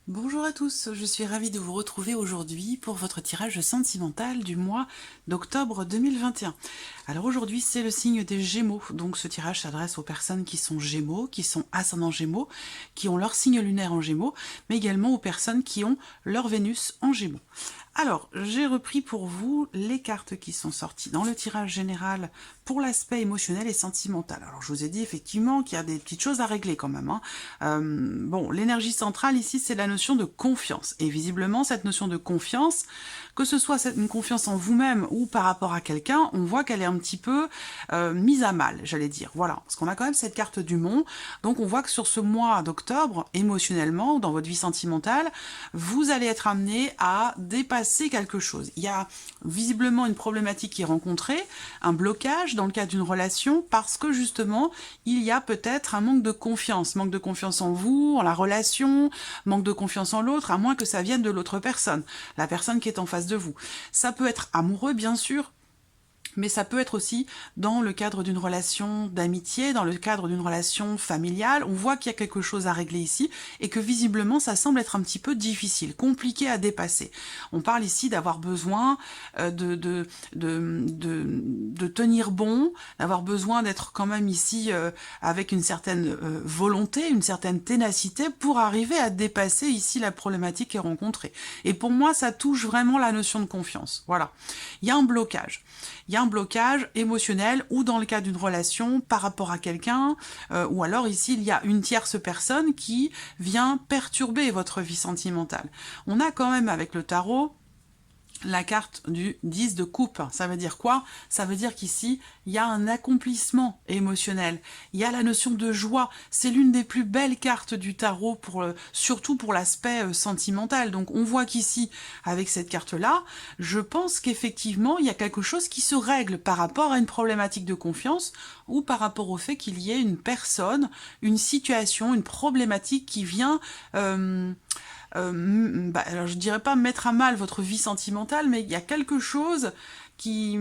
Bonjour à tous, je suis ravie de vous retrouver aujourd'hui pour votre tirage sentimental du mois d'octobre 2021. Alors aujourd'hui c'est le signe des Gémeaux, donc ce tirage s'adresse aux personnes qui sont Gémeaux, qui sont ascendants Gémeaux, qui ont leur signe lunaire en Gémeaux, mais également aux personnes qui ont leur Vénus en Gémeaux. Alors, j'ai repris pour vous les cartes qui sont sorties dans le tirage général pour l'aspect émotionnel et sentimental. Alors, je vous ai dit effectivement qu'il y a des petites choses à régler quand même, hein. Bon, l'énergie centrale ici, c'est la notion de confiance. Et visiblement, cette notion de confiance, que ce soit une confiance en vous-même ou par rapport à quelqu'un, on voit qu'elle est un petit peu mise à mal, j'allais dire. Voilà, parce qu'on a quand même cette carte du Mont. Donc, on voit que sur ce mois d'octobre, émotionnellement, dans votre vie sentimentale, vous allez être amené à dépasser quelque chose. Il y a visiblement une problématique qui est rencontrée, un blocage dans le cadre d'une relation parce que justement, il y a peut-être un manque de confiance en vous, en la relation, manque de confiance en l'autre, à moins que ça vienne de l'autre personne, la personne qui est en face de vous. Ça peut être amoureux, bien sûr, mais ça peut être aussi dans le cadre d'une relation d'amitié, dans le cadre d'une relation familiale. On voit qu'il y a quelque chose à régler ici et que visiblement ça semble être un petit peu difficile, compliqué à dépasser. On parle ici d'avoir besoin de tenir bon, d'avoir besoin d'être quand même ici avec une certaine volonté, une certaine ténacité pour arriver à dépasser ici la problématique qui est rencontrée. Et pour moi, ça touche vraiment la notion de confiance. Voilà. Il y a un blocage. Il y a un blocage émotionnel ou dans le cas d'une relation par rapport à quelqu'un, ou alors ici il y a une tierce personne qui vient perturber votre vie sentimentale. On a quand même avec le tarot la carte du 10 de coupe. Ça veut dire quoi? Ça veut dire qu'ici, il y a un accomplissement émotionnel. Il y a la notion de joie. C'est l'une des plus belles cartes du tarot, surtout pour l'aspect sentimental. Donc on voit qu'ici, avec cette carte-là, je pense qu'effectivement, il y a quelque chose qui se règle par rapport à une problématique de confiance ou par rapport au fait qu'il y ait une personne, une situation, une problématique qui vient... alors je dirais pas mettre à mal votre vie sentimentale, mais il y a quelque chose qui,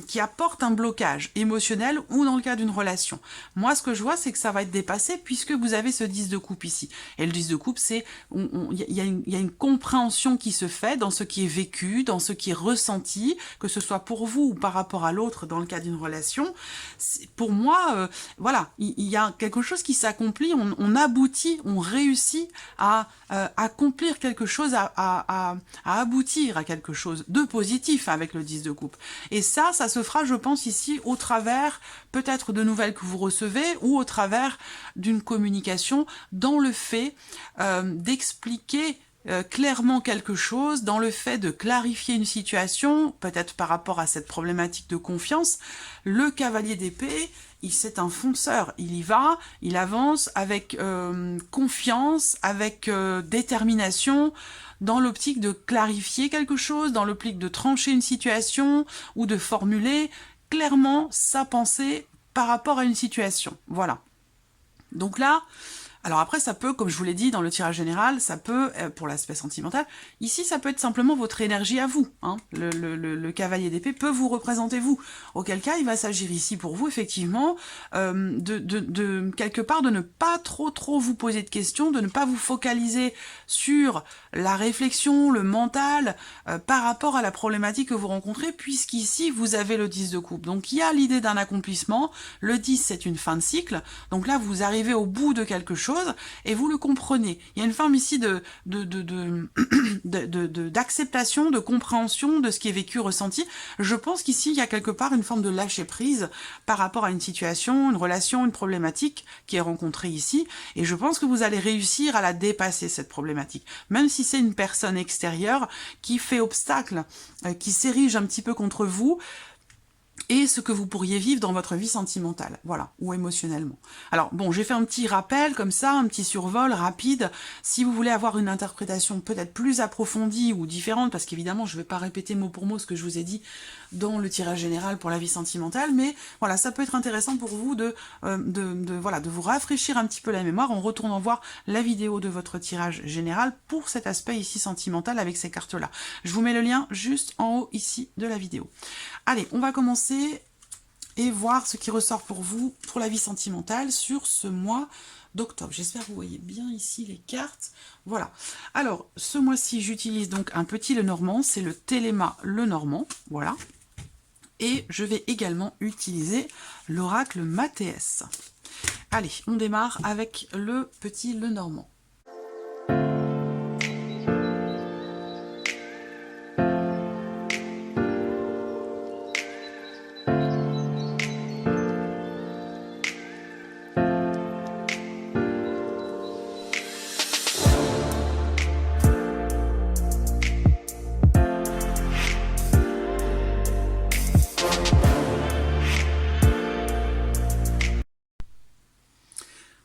qui apporte un blocage émotionnel ou dans le cas d'une relation. Moi, ce que je vois, c'est que ça va être dépassé puisque vous avez ce 10 de coupe ici. Et le 10 de coupe, c'est il y a une compréhension qui se fait dans ce qui est vécu, dans ce qui est ressenti, que ce soit pour vous ou par rapport à l'autre dans le cas d'une relation. Pour moi, voilà, il y a quelque chose qui s'accomplit, on aboutit, on réussit à accomplir quelque chose, à aboutir à quelque chose de positif avec le 10 de coupe. Et ça se fera, je pense, ici, au travers peut-être de nouvelles que vous recevez ou au travers d'une communication dans le fait d'expliquer clairement quelque chose, dans le fait de clarifier une situation, peut-être par rapport à cette problématique de confiance. Le cavalier d'épée, c'est un fonceur, il y va, il avance avec confiance, avec détermination, dans l'optique de clarifier quelque chose, dans l'optique de trancher une situation ou de formuler clairement sa pensée par rapport à une situation. Voilà. Donc là, alors après, ça peut, comme je vous l'ai dit dans le tirage général, ça peut, pour l'aspect sentimental, ici, ça peut être simplement votre énergie à vous. Hein. Le cavalier d'épée peut vous représenter vous. Auquel cas, il va s'agir ici pour vous, effectivement, quelque part, de ne pas trop vous poser de questions, de ne pas vous focaliser sur la réflexion, le mental, par rapport à la problématique que vous rencontrez, puisqu'ici, vous avez le 10 de coupe. Donc, il y a l'idée d'un accomplissement. Le 10, c'est une fin de cycle. Donc là, vous arrivez au bout de quelque chose et vous le comprenez. Il y a une forme ici d'acceptation, de compréhension de ce qui est vécu, ressenti. Je pense qu'ici, il y a quelque part une forme de lâcher prise par rapport à une situation, une relation, une problématique qui est rencontrée ici. Et je pense que vous allez réussir à la dépasser, cette problématique. Même si c'est une personne extérieure qui fait obstacle, qui s'érige un petit peu contre vous, et ce que vous pourriez vivre dans votre vie sentimentale, voilà, ou émotionnellement. Alors bon, j'ai fait un petit rappel comme ça, un petit survol rapide. Si vous voulez avoir une interprétation peut-être plus approfondie ou différente, parce qu'évidemment je ne vais pas répéter mot pour mot ce que je vous ai dit dans le tirage général pour la vie sentimentale, mais voilà, ça peut être intéressant pour vous de vous rafraîchir un petit peu la mémoire en retournant voir la vidéo de votre tirage général pour cet aspect ici sentimental avec ces cartes-là. Je vous mets le lien juste en haut ici de la vidéo. Allez, on va commencer et voir ce qui ressort pour vous, pour la vie sentimentale, sur ce mois d'octobre. J'espère que vous voyez bien ici les cartes. Voilà. Alors, ce mois-ci, j'utilise donc un petit Lenormand, c'est le Téléma Lenormand, voilà. Et je vais également utiliser l'oracle Mathéès. Allez, on démarre avec le petit Lenormand.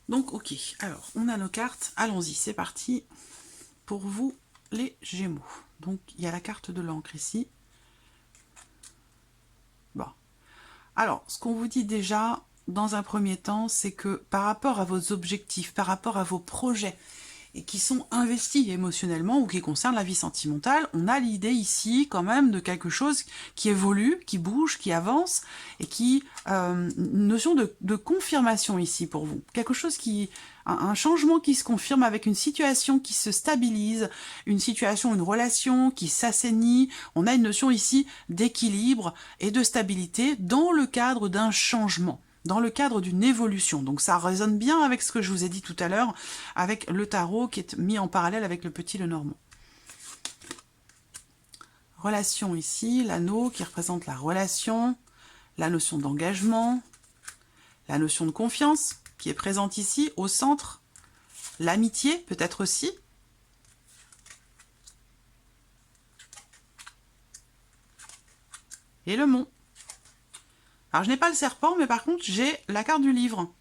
Donc, ok, alors, on a nos cartes, allons-y, c'est parti pour vous, les Gémeaux. Donc, il y a la carte de l'encre ici. Bon. Alors, ce qu'on vous dit déjà, dans un premier temps, c'est que par rapport à vos objectifs, par rapport à vos projets, et qui sont investis émotionnellement ou qui concernent la vie sentimentale, on a l'idée ici quand même de quelque chose qui évolue, qui bouge, qui avance, et qui... une notion de confirmation ici pour vous. Quelque chose qui... un changement qui se confirme avec une situation qui se stabilise, une situation, une relation qui s'assainit. On a une notion ici d'équilibre et de stabilité dans le cadre d'un changement, dans le cadre d'une évolution. Donc ça résonne bien avec ce que je vous ai dit tout à l'heure, avec le tarot qui est mis en parallèle avec le petit Lenormand. Relation ici, l'anneau qui représente la relation, la notion d'engagement, la notion de confiance qui est présente ici au centre, l'amitié peut-être aussi, et le mont. Alors, je n'ai pas le serpent, mais par contre, j'ai la carte du livre.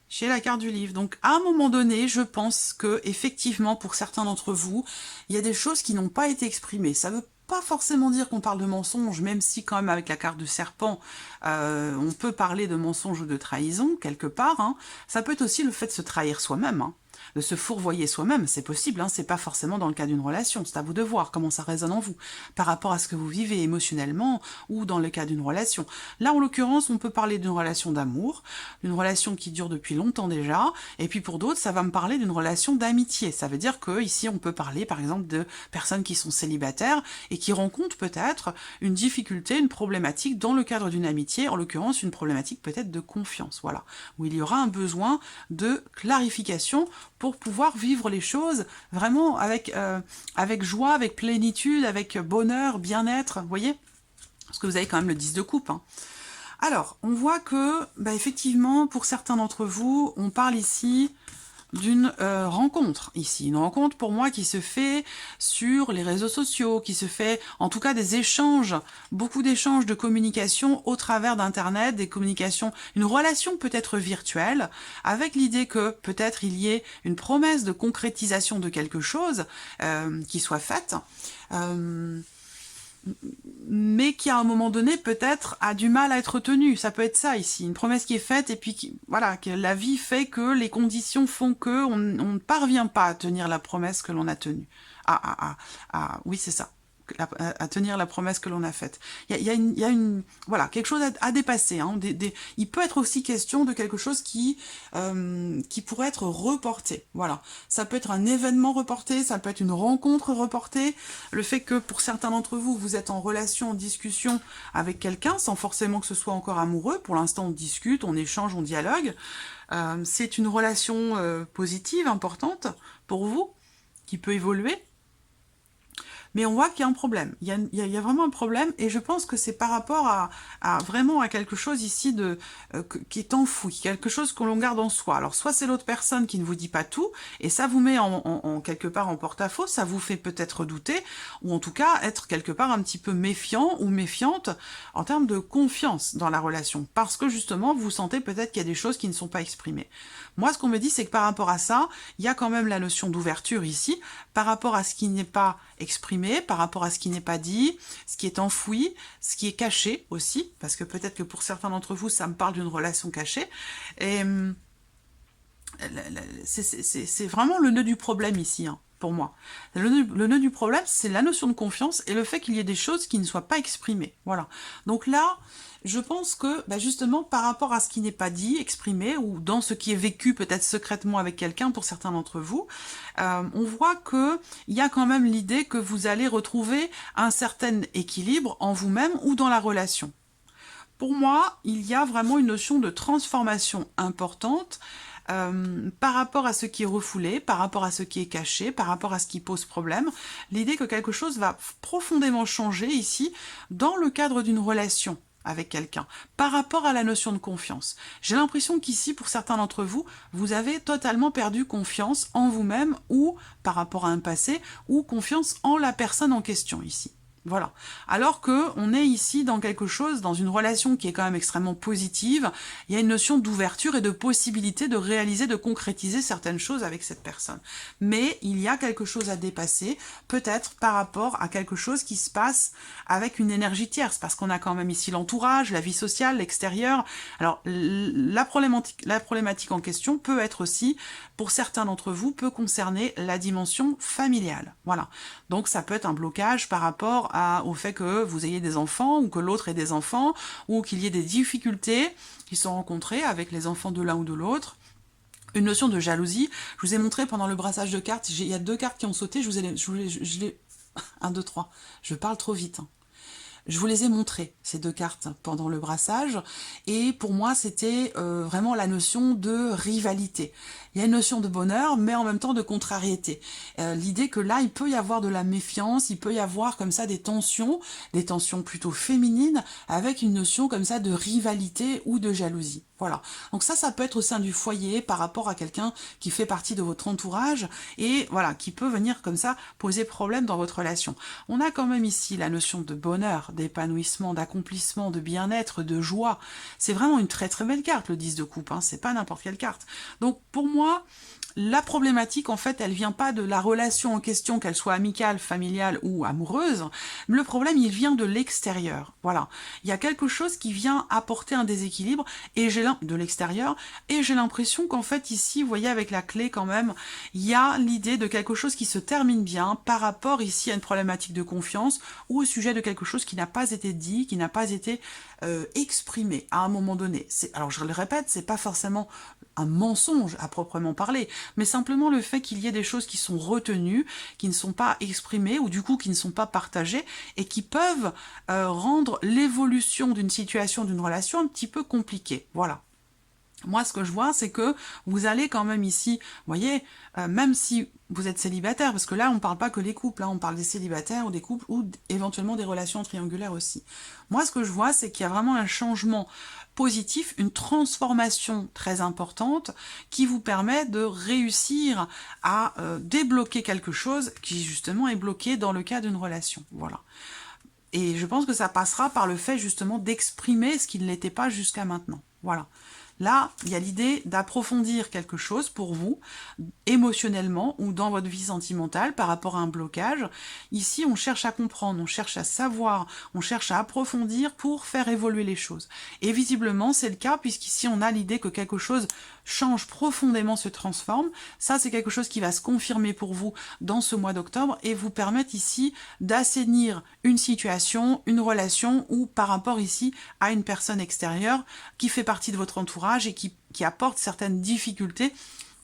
J'ai la carte du livre. Donc, à un moment donné, je pense que, effectivement, pour certains d'entre vous, il y a des choses qui n'ont pas été exprimées. Ça ne veut pas forcément dire qu'on parle de mensonge, même si, quand même, avec la carte du serpent, on peut parler de mensonge ou de trahison, quelque part. Hein. Ça peut être aussi le fait de se trahir soi-même, hein. De se fourvoyer soi-même, c'est possible, hein, c'est pas forcément dans le cas d'une relation, c'est à vous de voir comment ça résonne en vous, par rapport à ce que vous vivez émotionnellement, ou dans le cas d'une relation. Là, en l'occurrence, on peut parler d'une relation d'amour, d'une relation qui dure depuis longtemps déjà, et puis pour d'autres, ça va me parler d'une relation d'amitié. Ça veut dire que ici, on peut parler, par exemple, de personnes qui sont célibataires, et qui rencontrent peut-être une difficulté, une problématique dans le cadre d'une amitié, en l'occurrence, une problématique peut-être de confiance, voilà, où il y aura un besoin de clarification pour pouvoir vivre les choses vraiment avec joie, avec plénitude, avec bonheur, bien-être, vous voyez? Parce que vous avez quand même le 10 de coupe. Hein. Alors, on voit que, bah, effectivement, pour certains d'entre vous, on parle ici d'une rencontre ici. Une rencontre pour moi qui se fait sur les réseaux sociaux, qui se fait en tout cas des échanges, beaucoup d'échanges de communication au travers d'Internet, des communications, une relation peut-être virtuelle, avec l'idée que peut-être il y ait une promesse de concrétisation de quelque chose qui soit faite. Mais qui à un moment donné peut-être a du mal à être tenue. Ça peut être ça ici, une promesse qui est faite et puis voilà, que la vie fait que les conditions font que on ne parvient pas à tenir la promesse que l'on a tenue. Oui, c'est ça. À tenir la promesse que l'on a faite. Il y a une voilà, quelque chose à dépasser. Hein, il peut être aussi question de quelque chose qui pourrait être reporté. Voilà, ça peut être un événement reporté, ça peut être une rencontre reportée. Le fait que pour certains d'entre vous, vous êtes en relation, en discussion avec quelqu'un, sans forcément que ce soit encore amoureux. Pour l'instant, on discute, on échange, on dialogue. C'est une relation positive, importante pour vous, qui peut évoluer. Mais on voit qu'il y a un problème, il y a vraiment un problème, et je pense que c'est par rapport à vraiment à quelque chose ici qui est enfoui, quelque chose que l'on garde en soi. Alors soit c'est l'autre personne qui ne vous dit pas tout, et ça vous met quelque part en porte-à-faux, ça vous fait peut-être douter, ou en tout cas être quelque part un petit peu méfiant ou méfiante en termes de confiance dans la relation, parce que justement vous sentez peut-être qu'il y a des choses qui ne sont pas exprimées. Moi ce qu'on me dit c'est que par rapport à ça, il y a quand même la notion d'ouverture ici, par rapport à ce qui n'est pas exprimé, par rapport à ce qui n'est pas dit, ce qui est enfoui, ce qui est caché aussi, parce que peut-être que pour certains d'entre vous, ça me parle d'une relation cachée, et c'est vraiment le nœud du problème ici. Hein. pour moi. Le nœud du problème, c'est la notion de confiance et le fait qu'il y ait des choses qui ne soient pas exprimées. Voilà. Donc là, je pense que justement par rapport à ce qui n'est pas dit, exprimé, ou dans ce qui est vécu peut-être secrètement avec quelqu'un pour certains d'entre vous, on voit qu'il y a quand même l'idée que vous allez retrouver un certain équilibre en vous-même ou dans la relation. Pour moi, il y a vraiment une notion de transformation importante par rapport à ce qui est refoulé, par rapport à ce qui est caché, par rapport à ce qui pose problème. L'idée que quelque chose va profondément changer ici dans le cadre d'une relation avec quelqu'un, par rapport à la notion de confiance. J'ai l'impression qu'ici, pour certains d'entre vous, vous avez totalement perdu confiance en vous-même ou par rapport à un passé, ou confiance en la personne en question ici. Voilà. Alors que on est ici dans quelque chose, dans une relation qui est quand même extrêmement positive, il y a une notion d'ouverture et de possibilité de réaliser, de concrétiser certaines choses avec cette personne. Mais il y a quelque chose à dépasser, peut-être par rapport à quelque chose qui se passe avec une énergie tierce, parce qu'on a quand même ici l'entourage, la vie sociale, l'extérieur. Alors, la problématique en question peut être aussi, pour certains d'entre vous, peut concerner la dimension familiale. Voilà. Donc, ça peut être un blocage par rapport au fait que vous ayez des enfants, ou que l'autre ait des enfants, ou qu'il y ait des difficultés qui sont rencontrées avec les enfants de l'un ou de l'autre. Une notion de jalousie. Je vous ai montré pendant le brassage de cartes, il y a 2 cartes qui ont sauté, je les 1, 2, 3. Je parle trop vite. Je vous les ai montrées, ces 2 cartes, pendant le brassage, et pour moi, c'était vraiment la notion de rivalité. Il y a une notion de bonheur, mais en même temps de contrariété. L'idée que là, il peut y avoir de la méfiance, il peut y avoir comme ça des tensions plutôt féminines, avec une notion comme ça de rivalité ou de jalousie. Voilà. Donc ça peut être au sein du foyer, par rapport à quelqu'un qui fait partie de votre entourage, et voilà, qui peut venir comme ça poser problème dans votre relation. On a quand même ici la notion de bonheur, d'épanouissement, d'accomplissement, de bien-être, de joie. C'est vraiment une très très belle carte, le 10 de coupe, hein. C'est pas n'importe quelle carte. Donc pour moi, la problématique, en fait, elle vient pas de la relation en question, qu'elle soit amicale, familiale ou amoureuse. Le problème, il vient de l'extérieur. Voilà. Il y a quelque chose qui vient apporter un déséquilibre de l'extérieur, et j'ai l'impression qu'en fait, ici, vous voyez, avec la clé quand même, il y a l'idée de quelque chose qui se termine bien par rapport ici à une problématique de confiance ou au sujet de quelque chose qui n'a pas été dit, qui n'a pas été exprimé à un moment donné. Alors, je le répète, c'est pas forcément un mensonge à proprement parler, mais simplement le fait qu'il y ait des choses qui sont retenues, qui ne sont pas exprimées, ou du coup qui ne sont pas partagées, et qui peuvent rendre l'évolution d'une situation, d'une relation un petit peu compliquée. Voilà. Moi, ce que je vois, c'est que vous allez quand même ici, vous voyez, même si vous êtes célibataire, parce que là, on ne parle pas que les couples, là, on parle des célibataires ou des couples, ou éventuellement des relations triangulaires aussi. Moi, ce que je vois, c'est qu'il y a vraiment un changement positif, une transformation très importante qui vous permet de réussir à débloquer quelque chose qui, justement, est bloqué dans le cas d'une relation. Voilà. Et je pense que ça passera par le fait, justement, d'exprimer ce qui ne l'était pas jusqu'à maintenant. Voilà. Là, il y a l'idée d'approfondir quelque chose pour vous, émotionnellement ou dans votre vie sentimentale par rapport à un blocage. Ici, on cherche à comprendre, on cherche à savoir, on cherche à approfondir pour faire évoluer les choses. Et visiblement, c'est le cas, puisqu'ici, on a l'idée que quelque chose change profondément, se transforme. Ça, c'est quelque chose qui va se confirmer pour vous dans ce mois d'octobre et vous permettre ici d'assainir une situation, une relation ou par rapport ici à une personne extérieure qui fait partie de votre entourage et qui apporte certaines difficultés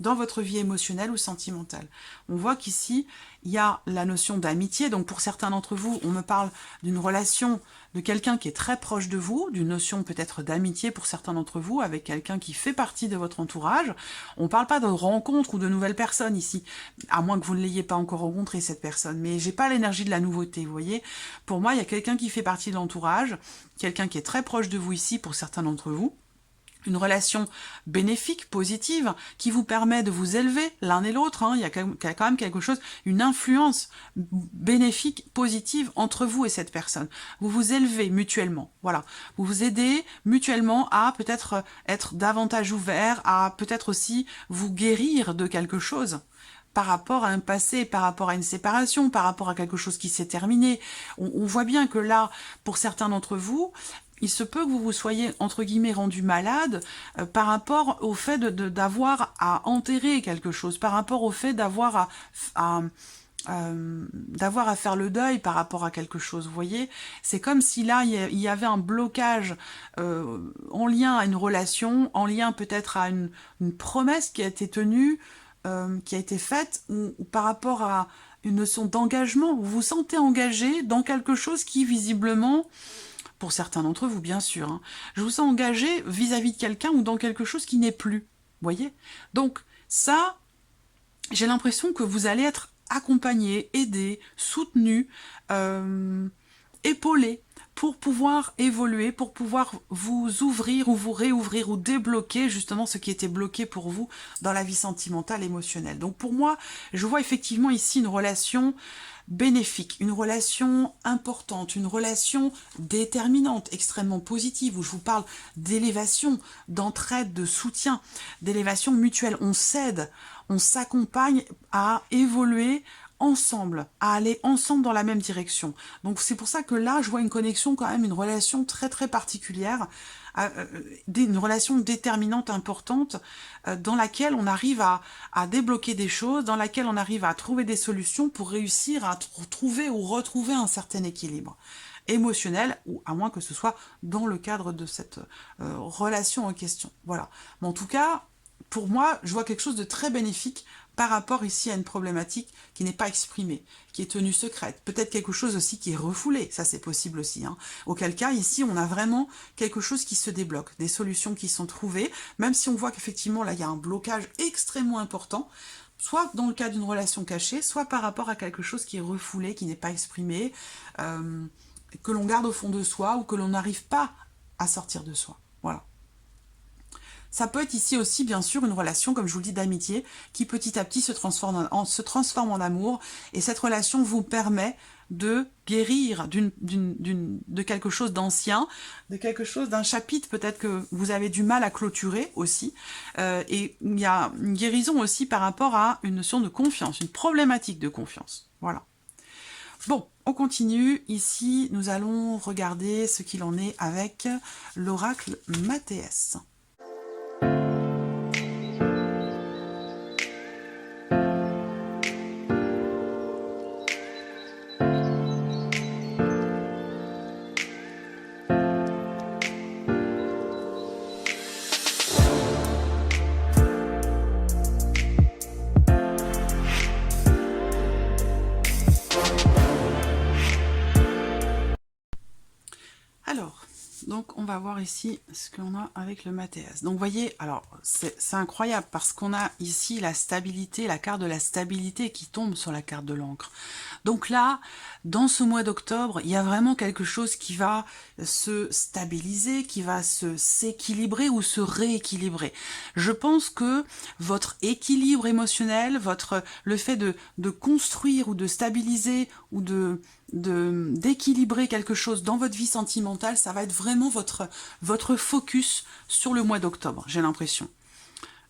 dans votre vie émotionnelle ou sentimentale. On voit qu'ici, il y a la notion d'amitié. Donc pour certains d'entre vous, on me parle d'une relation de quelqu'un qui est très proche de vous, d'une notion peut-être d'amitié pour certains d'entre vous, avec quelqu'un qui fait partie de votre entourage. On ne parle pas de rencontre ou de nouvelles personnes ici, à moins que vous ne l'ayez pas encore rencontré cette personne. Mais j'ai pas l'énergie de la nouveauté, vous voyez. Pour moi, il y a quelqu'un qui fait partie de l'entourage, quelqu'un qui est très proche de vous ici pour certains d'entre vous. Une relation bénéfique, positive, qui vous permet de vous élever l'un et l'autre. Il y a quand même quelque chose, une influence bénéfique, positive entre vous et cette personne. Vous vous élevez mutuellement, voilà. Vous vous aidez mutuellement à peut-être être davantage ouvert, à peut-être aussi vous guérir de quelque chose. par rapport à un passé, par rapport à une séparation, par rapport à quelque chose qui s'est terminé. On voit bien que là, pour certains d'entre vous, il se peut que vous vous soyez, entre guillemets, rendu malade par rapport au fait d'avoir à enterrer quelque chose, par rapport au fait d'avoir à faire le deuil par rapport à quelque chose, vous voyez. C'est comme si là, il y avait un blocage en lien à une relation, en lien peut-être à une promesse qui a été tenue, qui a été faite, ou par rapport à une notion d'engagement. Vous vous sentez engagé dans quelque chose qui, visiblement, pour certains d'entre vous, bien sûr, hein, je vous sens engagé vis-à-vis de quelqu'un ou dans quelque chose qui n'est plus, vous voyez. Donc, ça, j'ai l'impression que vous allez être accompagné, aidé, soutenu, épaulé pour pouvoir évoluer, pour pouvoir vous ouvrir ou vous réouvrir ou débloquer justement ce qui était bloqué pour vous dans la vie sentimentale, émotionnelle. Donc pour moi, je vois effectivement ici une relation bénéfique, une relation importante, une relation déterminante, extrêmement positive, où je vous parle d'élévation, d'entraide, de soutien, d'élévation mutuelle. On s'aide, on s'accompagne à évoluer ensemble, à aller ensemble dans la même direction. Donc c'est pour ça que là, je vois une connexion quand même, une relation très très particulière, une relation déterminante, importante, dans laquelle on arrive à débloquer des choses, dans laquelle on arrive à trouver des solutions pour réussir à trouver ou retrouver un certain équilibre émotionnel, ou à moins que ce soit dans le cadre de cette relation en question. Voilà. Mais en tout cas, pour moi, je vois quelque chose de très bénéfique par rapport ici à une problématique qui n'est pas exprimée, qui est tenue secrète. Peut-être quelque chose aussi qui est refoulé, ça c'est possible aussi. Hein. Auquel cas, ici, on a vraiment quelque chose qui se débloque, des solutions qui sont trouvées, même si on voit qu'effectivement, là, il y a un blocage extrêmement important, soit dans le cas d'une relation cachée, soit par rapport à quelque chose qui est refoulé, qui n'est pas exprimé, que l'on garde au fond de soi ou que l'on n'arrive pas à sortir de soi. Voilà. Ça peut être ici aussi, bien sûr, une relation, comme je vous le dis, d'amitié, qui petit à petit se transforme en amour. Et cette relation vous permet de guérir de quelque chose d'ancien, d'un chapitre peut-être que vous avez du mal à clôturer aussi. Et il y a une guérison aussi par rapport à une notion de confiance, une problématique de confiance. Voilà. Bon, on continue. Ici, nous allons regarder ce qu'il en est avec l'oracle Mathéès. Donc, on va voir ici ce qu'on a avec le Mathéès. Donc, vous voyez, alors, c'est incroyable parce qu'on a ici la stabilité, la carte de la stabilité qui tombe sur la carte de l'encre. Donc là, dans ce mois d'octobre, il y a vraiment quelque chose qui va se stabiliser, qui va s'équilibrer ou se rééquilibrer. Je pense que votre équilibre émotionnel, le fait de construire ou de stabiliser ou d'équilibrer quelque chose dans votre vie sentimentale, ça va être vraiment votre focus sur le mois d'octobre, j'ai l'impression.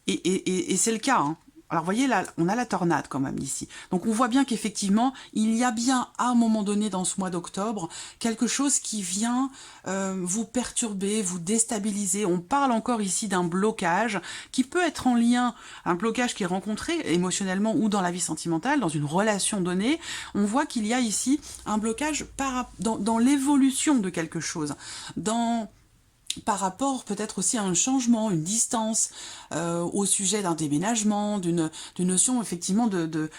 Et c'est le cas, hein. Alors, vous voyez, là, on a la tornade quand même ici. Donc, on voit bien qu'effectivement, il y a bien, à un moment donné, dans ce mois d'octobre, quelque chose qui vient vous perturber, vous déstabiliser. On parle encore ici d'un blocage qui peut être en lien, un blocage qui est rencontré émotionnellement ou dans la vie sentimentale, dans une relation donnée. On voit qu'il y a ici un blocage dans l'évolution de quelque chose, par rapport peut-être aussi à un changement, une distance au sujet d'un déménagement, d'une notion effectivement de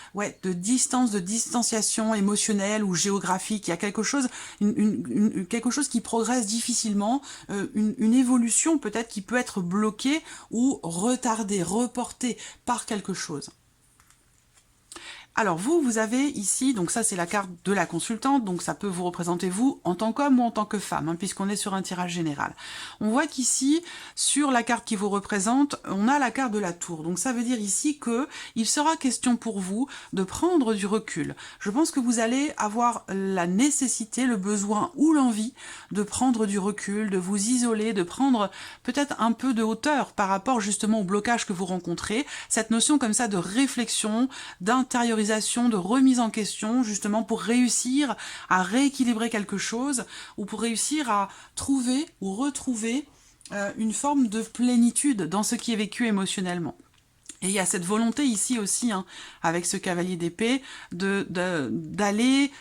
distance, de distanciation émotionnelle ou géographique. Il y a quelque chose, quelque chose qui progresse difficilement, une évolution peut-être qui peut être bloquée ou retardée, reportée par quelque chose. Alors vous avez ici, donc ça c'est la carte de la consultante, donc ça peut vous représenter vous en tant qu'homme ou en tant que femme, hein, puisqu'on est sur un tirage général. On voit qu'ici, sur la carte qui vous représente, on a la carte de la tour. Donc ça veut dire ici que il sera question pour vous de prendre du recul. Je pense que vous allez avoir la nécessité, le besoin ou l'envie de prendre du recul, de vous isoler, de prendre peut-être un peu de hauteur par rapport justement au blocage que vous rencontrez. Cette notion comme ça de réflexion, d'intériorisation, de remise en question, justement pour réussir à rééquilibrer quelque chose ou pour réussir à trouver ou retrouver une forme de plénitude dans ce qui est vécu émotionnellement. Et il y a cette volonté ici aussi, hein, avec ce cavalier d'épée, d'aller,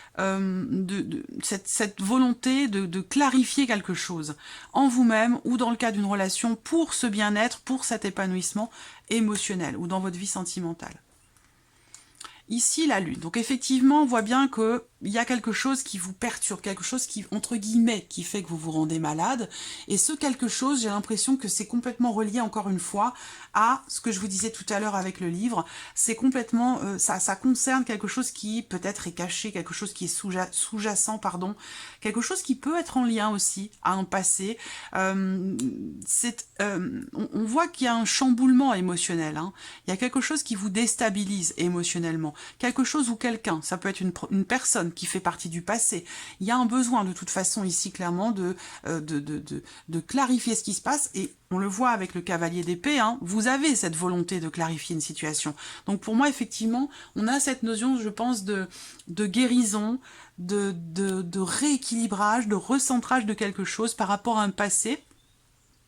cette volonté de clarifier quelque chose en vous-même ou dans le cas d'une relation pour ce bien-être, pour cet épanouissement émotionnel ou dans votre vie sentimentale. Ici, la lune. Donc effectivement, on voit bien qu'il y a quelque chose qui vous perturbe, quelque chose qui, entre guillemets, qui fait que vous vous rendez malade. Et ce quelque chose, j'ai l'impression que c'est complètement relié, encore une fois, à ce que je vous disais tout à l'heure avec le livre. C'est complètement, ça concerne quelque chose qui peut-être est caché, quelque chose qui est sous-jacent, pardon, quelque chose qui peut être en lien aussi à un passé. On voit qu'il y a un chamboulement émotionnel, hein. Il y a quelque chose qui vous déstabilise émotionnellement. Quelque chose ou quelqu'un, ça peut être une personne qui fait partie du passé. Il y a un besoin de toute façon ici clairement de clarifier ce qui se passe et on le voit avec le cavalier d'épée, hein, vous avez cette volonté de clarifier une situation. Donc pour moi effectivement, on a cette notion, je pense, de guérison, de rééquilibrage, de recentrage de quelque chose par rapport à un passé,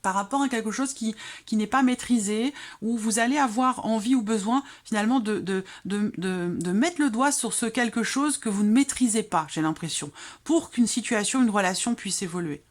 par rapport à quelque chose qui n'est pas maîtrisé, où vous allez avoir envie ou besoin finalement de mettre le doigt sur ce quelque chose que vous ne maîtrisez pas, j'ai l'impression, pour qu'une situation, une relation puisse évoluer.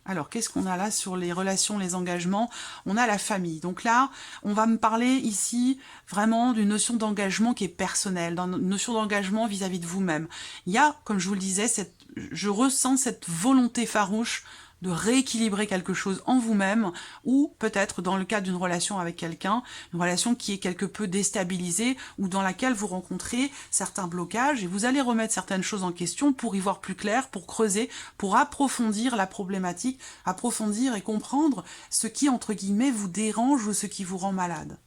Alors, qu'est-ce qu'on a là sur les relations, les engagements? On a la famille. Donc là, on va me parler ici vraiment d'une notion d'engagement qui est personnelle, d'une notion d'engagement vis-à-vis de vous-même. Il y a, comme je vous le disais, je ressens cette volonté farouche de rééquilibrer quelque chose en vous-même ou peut-être dans le cadre d'une relation avec quelqu'un, une relation qui est quelque peu déstabilisée ou dans laquelle vous rencontrez certains blocages et vous allez remettre certaines choses en question pour y voir plus clair, pour creuser, pour approfondir la problématique, approfondir et comprendre ce qui, entre guillemets, vous dérange ou ce qui vous rend malade.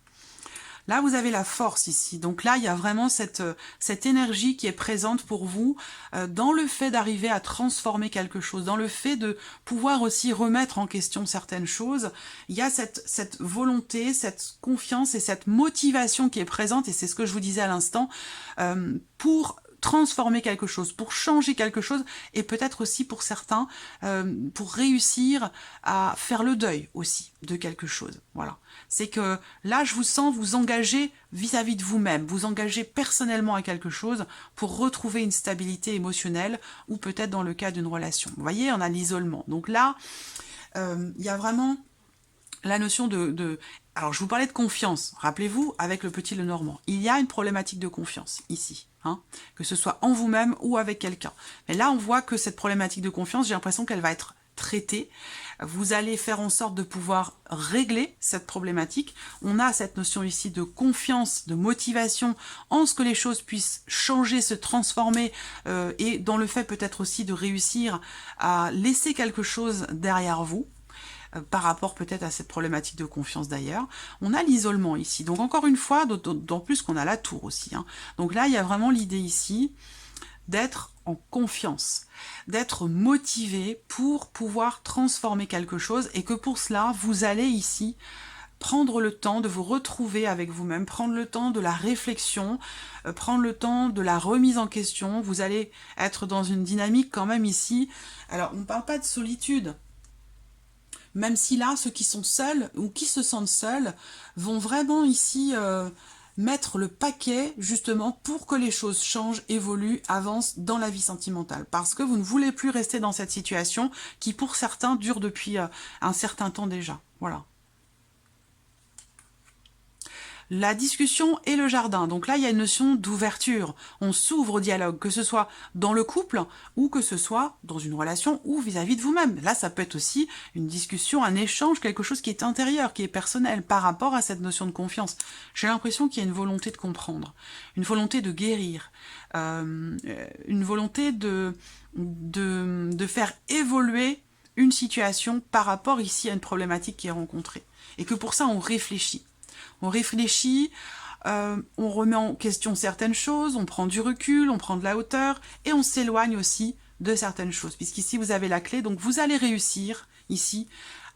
Là, vous avez la force ici. Donc là, il y a vraiment cette énergie qui est présente pour vous dans le fait d'arriver à transformer quelque chose, dans le fait de pouvoir aussi remettre en question certaines choses. Il y a cette volonté, cette confiance et cette motivation qui est présente, et c'est ce que je vous disais à l'instant, pour transformer quelque chose, pour changer quelque chose, et peut-être aussi pour certains, pour réussir à faire le deuil aussi de quelque chose. Voilà. C'est que là, je vous sens vous engager vis-à-vis de vous-même, vous engager personnellement à quelque chose pour retrouver une stabilité émotionnelle, ou peut-être dans le cas d'une relation. Vous voyez, on a l'isolement. Donc là, il y a vraiment la notion Alors, je vous parlais de confiance. Rappelez-vous, avec le petit Lenormand, il y a une problématique de confiance ici. Hein, que ce soit en vous-même ou avec quelqu'un. Mais là, on voit que cette problématique de confiance, j'ai l'impression qu'elle va être traitée. Vous allez faire en sorte de pouvoir régler cette problématique. On a cette notion ici de confiance, de motivation en ce que les choses puissent changer, se transformer et dans le fait peut-être aussi de réussir à laisser quelque chose derrière vous. Par rapport peut-être à cette problématique de confiance d'ailleurs. On a l'isolement ici. Donc encore une fois, d'autant plus qu'on a la tour aussi. Hein. Donc là, il y a vraiment l'idée ici d'être en confiance, d'être motivé pour pouvoir transformer quelque chose et que pour cela, vous allez ici prendre le temps de vous retrouver avec vous-même, prendre le temps de la réflexion, prendre le temps de la remise en question. Vous allez être dans une dynamique quand même ici. Alors, on ne parle pas de solitude, même si là, ceux qui sont seuls ou qui se sentent seuls vont vraiment ici mettre le paquet justement pour que les choses changent, évoluent, avancent dans la vie sentimentale. Parce que vous ne voulez plus rester dans cette situation qui pour certains dure depuis un certain temps déjà. Voilà. La discussion et le jardin. Donc là, il y a une notion d'ouverture. On s'ouvre au dialogue, que ce soit dans le couple ou que ce soit dans une relation ou vis-à-vis de vous-même. Là, ça peut être aussi une discussion, un échange, quelque chose qui est intérieur, qui est personnel par rapport à cette notion de confiance. J'ai l'impression qu'il y a une volonté de comprendre, une volonté de guérir, une volonté de faire évoluer une situation par rapport ici à une problématique qui est rencontrée. Et que pour ça, on réfléchit. On réfléchit, on remet en question certaines choses, on prend du recul, on prend de la hauteur, et on s'éloigne aussi de certaines choses. Puisqu'ici, vous avez la clé, donc vous allez réussir, ici,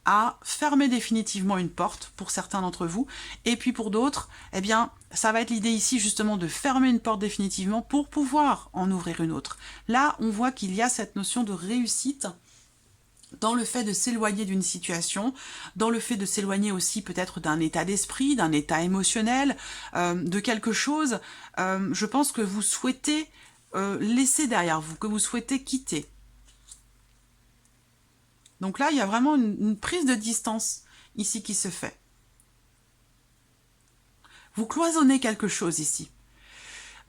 à fermer définitivement une porte, pour certains d'entre vous, et puis pour d'autres, eh bien, ça va être l'idée ici, justement, de fermer une porte définitivement pour pouvoir en ouvrir une autre. Là, on voit qu'il y a cette notion de réussite dans le fait de s'éloigner d'une situation, dans le fait de s'éloigner aussi peut-être d'un état d'esprit, d'un état émotionnel, de quelque chose, je pense que vous souhaitez laisser derrière vous, que vous souhaitez quitter. Donc là, il y a vraiment une prise de distance ici qui se fait. Vous cloisonnez quelque chose ici.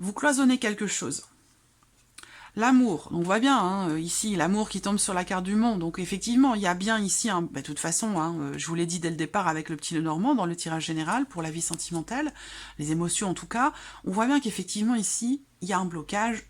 Vous cloisonnez quelque chose. L'amour, on voit bien, hein, ici, l'amour qui tombe sur la carte du monde. Donc effectivement, il y a bien ici, de toute façon, je vous l'ai dit dès le départ avec le petit Lenormand, dans le tirage général, pour la vie sentimentale, les émotions en tout cas, on voit bien qu'effectivement ici, il y a un blocage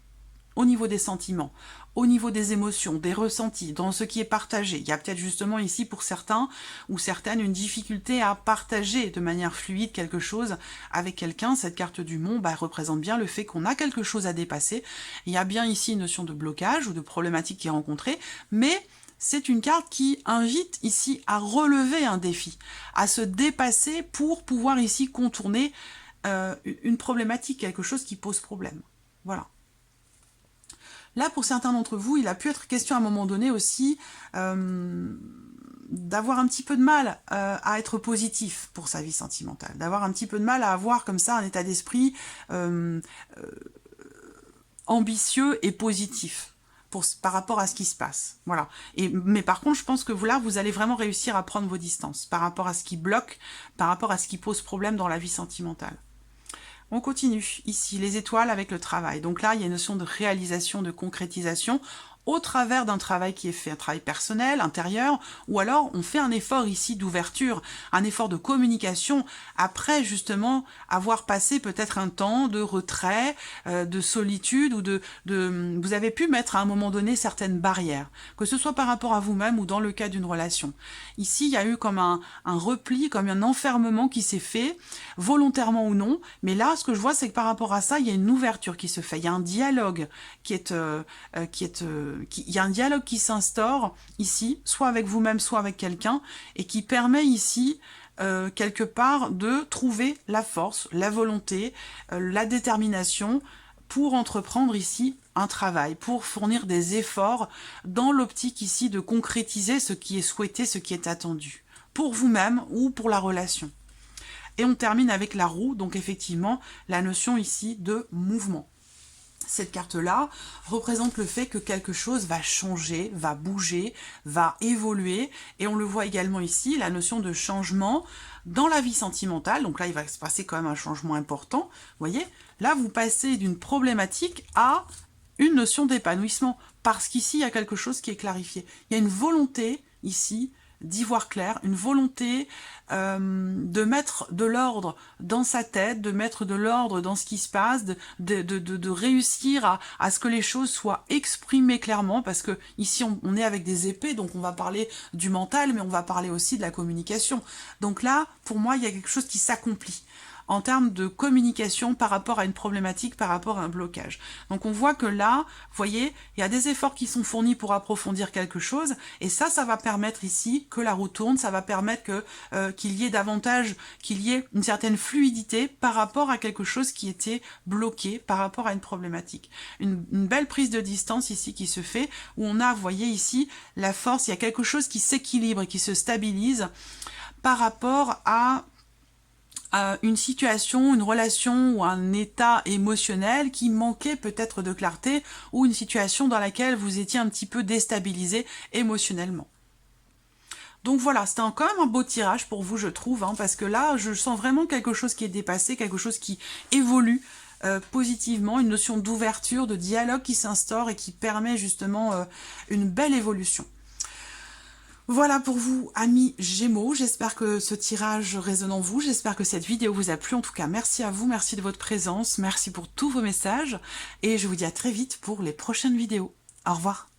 au niveau des sentiments, au niveau des émotions, des ressentis, dans ce qui est partagé. Il y a peut-être justement ici pour certains ou certaines une difficulté à partager de manière fluide quelque chose avec quelqu'un. Cette carte du monde représente bien le fait qu'on a quelque chose à dépasser. Il y a bien ici une notion de blocage ou de problématique qui est rencontrée, mais c'est une carte qui invite ici à relever un défi, à se dépasser pour pouvoir ici contourner une problématique, quelque chose qui pose problème. Voilà. Là, pour certains d'entre vous, il a pu être question à un moment donné aussi d'avoir un petit peu de mal à être positif pour sa vie sentimentale, d'avoir un petit peu de mal à avoir comme ça un état d'esprit ambitieux et positif par rapport à ce qui se passe. Voilà. Mais par contre, je pense que vous allez vraiment réussir à prendre vos distances par rapport à ce qui bloque, par rapport à ce qui pose problème dans la vie sentimentale. On continue, ici, les étoiles avec le travail. Donc là, il y a une notion de réalisation, de concrétisation, au travers d'un travail qui est fait, un travail personnel, intérieur, ou alors on fait un effort ici d'ouverture, un effort de communication, après justement avoir passé peut-être un temps de retrait, de solitude, ou vous avez pu mettre à un moment donné certaines barrières, que ce soit par rapport à vous-même ou dans le cas d'une relation. Ici, il y a eu comme un repli, comme un enfermement qui s'est fait, volontairement ou non, mais là, ce que je vois, c'est que par rapport à ça, il y a une ouverture qui se fait, il y a un dialogue il y a un dialogue qui s'instaure ici, soit avec vous-même, soit avec quelqu'un, et qui permet ici, quelque part, de trouver la force, la volonté, la détermination pour entreprendre ici un travail, pour fournir des efforts dans l'optique ici de concrétiser ce qui est souhaité, ce qui est attendu, pour vous-même ou pour la relation. Et on termine avec la roue, donc effectivement, la notion ici de mouvement. Cette carte-là représente le fait que quelque chose va changer, va bouger, va évoluer. Et on le voit également ici, la notion de changement dans la vie sentimentale. Donc là, il va se passer quand même un changement important. Vous voyez, là, vous passez d'une problématique à une notion d'épanouissement. Parce qu'ici, il y a quelque chose qui est clarifié. Il y a une volonté ici d'y voir clair, une volonté de mettre de l'ordre dans sa tête, de mettre de l'ordre dans ce qui se passe, de réussir à ce que les choses soient exprimées clairement, parce que ici on est avec des épées, donc on va parler du mental, mais on va parler aussi de la communication. Donc là, pour moi, il y a quelque chose qui s'accomplit en termes de communication par rapport à une problématique, par rapport à un blocage. Donc on voit que là, vous voyez, il y a des efforts qui sont fournis pour approfondir quelque chose, et ça va permettre ici que la roue tourne, ça va permettre qu'il y ait davantage, qu'il y ait une certaine fluidité par rapport à quelque chose qui était bloqué, par rapport à une problématique. Une belle prise de distance ici qui se fait, où on a, vous voyez ici, la force, il y a quelque chose qui s'équilibre et qui se stabilise par rapport à une situation, une relation ou un état émotionnel qui manquait peut-être de clarté, ou une situation dans laquelle vous étiez un petit peu déstabilisé émotionnellement. Donc voilà, c'était quand même un beau tirage pour vous, je trouve, hein, parce que là, je sens vraiment quelque chose qui est dépassé, quelque chose qui évolue positivement, une notion d'ouverture, de dialogue qui s'instaure et qui permet justement une belle évolution. Voilà pour vous, amis Gémeaux, j'espère que ce tirage résonne en vous, j'espère que cette vidéo vous a plu, en tout cas merci à vous, merci de votre présence, merci pour tous vos messages, et je vous dis à très vite pour les prochaines vidéos. Au revoir.